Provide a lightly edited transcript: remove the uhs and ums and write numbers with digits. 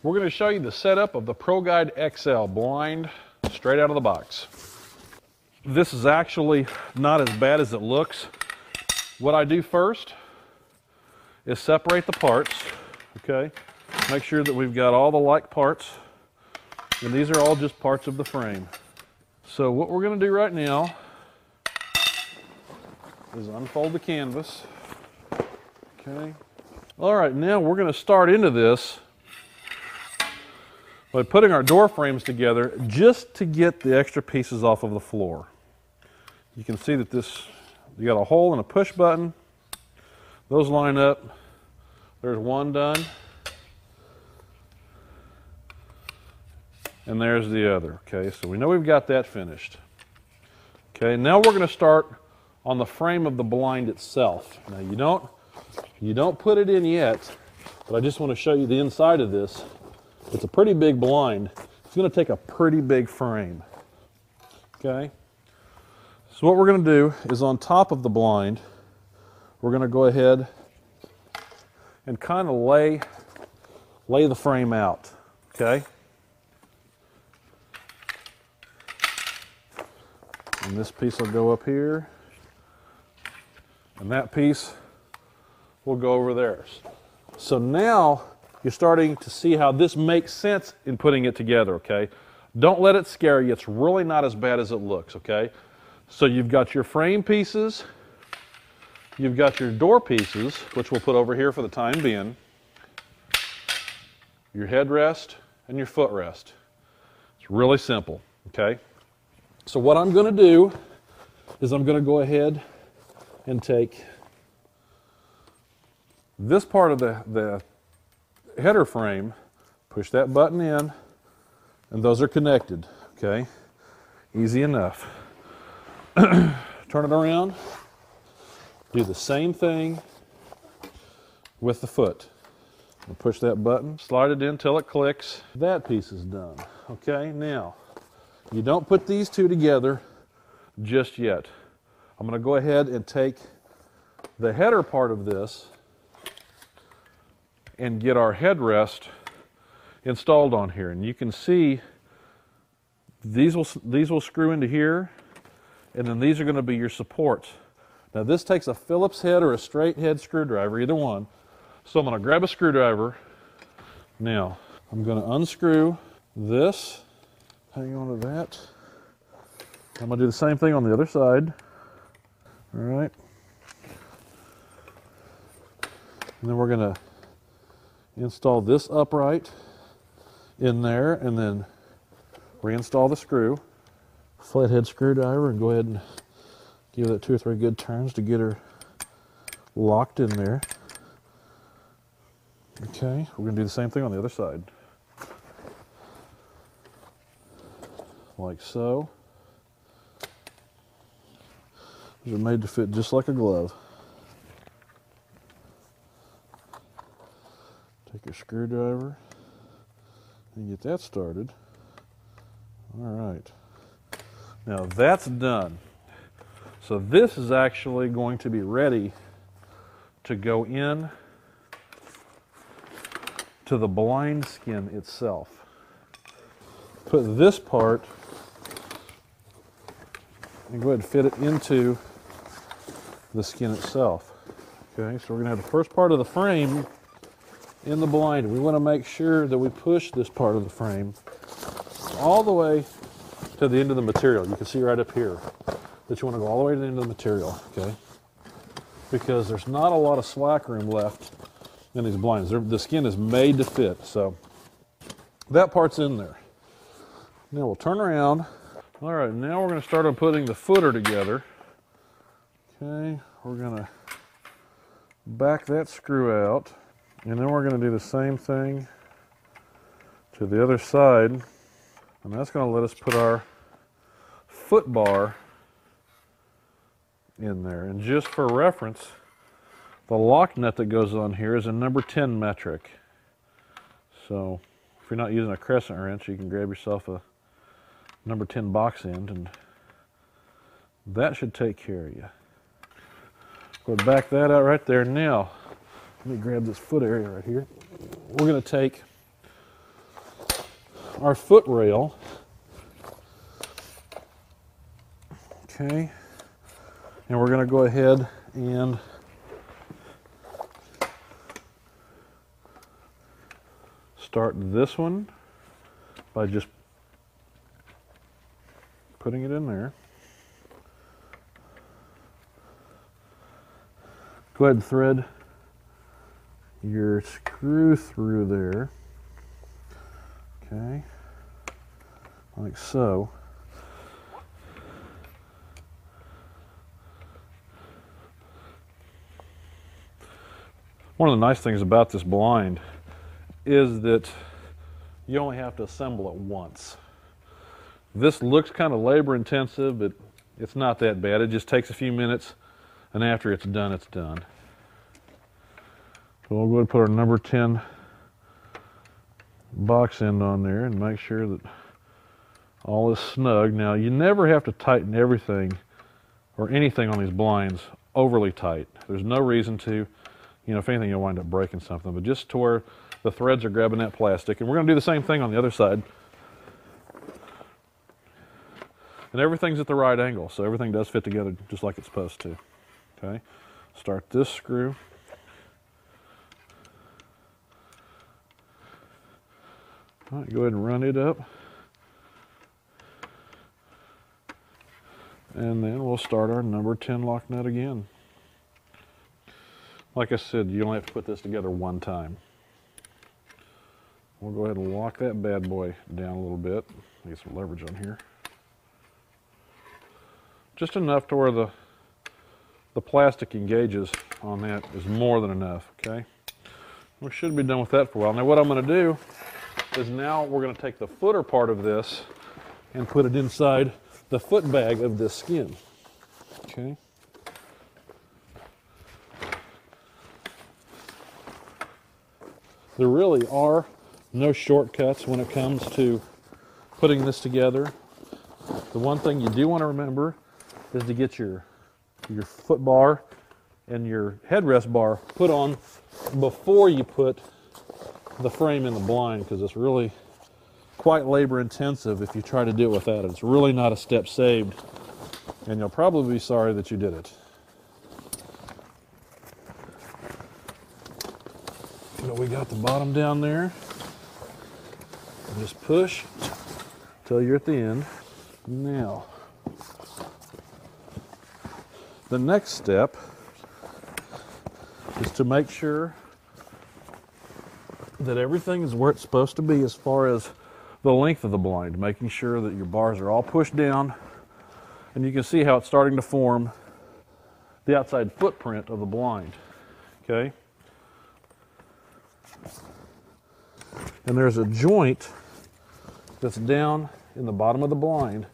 We're going to show you the setup of the Pro Guide XL blind straight out of the box. This is actually not as bad as it looks. What I do first is separate the parts, okay? Make sure that we've got all the like parts, and these are all just parts of the frame. So what we're going to do right now is unfold the canvas, okay? All right, now we're going to start into this by putting our door frames together just to get the extra pieces off of the floor. You can see that this, you got a hole and a push button. Those line up. There's one done. And there's the other, okay? So we know we've got that finished. Okay, now we're gonna start on the frame of the blind itself. Now you don't put it in yet, but I just want to show you the inside of this. It's a pretty big blind. It's going to take a pretty big frame. Okay? So what we're going to do is on top of the blind, we're going to go ahead and kind of lay the frame out. Okay? And this piece will go up here, and that piece will go over there. So now you're starting to see how this makes sense in putting it together, okay? Don't let it scare you. It's really not as bad as it looks, okay? So you've got your frame pieces, you've got your door pieces, which we'll put over here for the time being, your headrest, and your footrest. It's really simple, okay? So what I'm going to do is I'm going to go ahead and take this part of the header frame, push that button in, and those are connected, okay? Easy enough. Turn it around, do the same thing with the foot. And push that button, slide it in till it clicks. That piece is done, okay? Now, you don't put these two together just yet. I'm going to go ahead and take the header part of this and get our headrest installed on here. And you can see these will screw into here, and then these are going to be your supports. Now this takes a Phillips head or a straight head screwdriver, either one. So I'm going to grab a screwdriver. Now I'm going to unscrew this, hang on to that. I'm going to do the same thing on the other side. All right. And then we're going to install this upright in there, and then reinstall the screw. Flathead screwdriver, and go ahead and give that 2 or 3 good turns to get her locked in there. Okay, we're going to do the same thing on the other side. Like so. These are made to fit just like a glove. Take your screwdriver and get that started. All right. Now that's done. So this is actually going to be ready to go in to the blind skin itself. Put this part and go ahead and fit it into the skin itself. Okay, so we're going to have the first part of the frame in the blind. We want to make sure that we push this part of the frame all the way to the end of the material. You can see right up here that you want to go all the way to the end of the material, okay? Because there's not a lot of slack room left in these blinds. The skin is made to fit, so that part's in there. Now we'll turn around. All right, now we're going to start on putting the footer together. Okay, we're going to back that screw out, and then we're going to do the same thing to the other side, and that's going to let us put our foot bar in there. And just for reference, the lock nut that goes on here is a number 10 metric. So if you're not using a crescent wrench, you can grab yourself a number 10 box end, and that should take care of you. Go back that out right there. Now, let me grab this foot area right here. We're going to take our foot rail. Okay, and we're going to go ahead and start this one by just putting it in there. Go ahead and thread your screw through there. Okay, like so. One of the nice things about this blind is that you only have to assemble it once. This looks kind of labor intensive, but it's not that bad. It just takes a few minutes, and after it's done, it's done. So we'll go ahead and put our number 10 box end on there and make sure that all is snug. Now, you never have to tighten everything or anything on these blinds overly tight. There's no reason to. You know, if anything, you'll wind up breaking something, but just to where the threads are grabbing that plastic. And we're going to do the same thing on the other side. And everything's at the right angle, so everything does fit together just like it's supposed to. Okay, start this screw. All right, go ahead and run it up. And then we'll start our number 10 lock nut again. Like I said, you only have to put this together one time. We'll go ahead and lock that bad boy down a little bit. Get some leverage on here. Just enough to where the plastic engages on that is more than enough, okay? We should be done with that for a while. Now what I'm going to do is now we're going to take the footer part of this and put it inside the foot bag of this skin, okay? There really are no shortcuts when it comes to putting this together. The one thing you do want to remember is to get your foot bar and your headrest bar put on before you put the frame in the blind, because it's really quite labor intensive if you try to do it without it. It's really not a step saved, and you'll probably be sorry that you did it. So we got the bottom down there. Just push till you're at the end. Now, the next step is to make sure that everything is where it's supposed to be as far as the length of the blind, making sure that your bars are all pushed down, and you can see how it's starting to form the outside footprint of the blind, okay? And there's a joint that's down in the bottom of the blind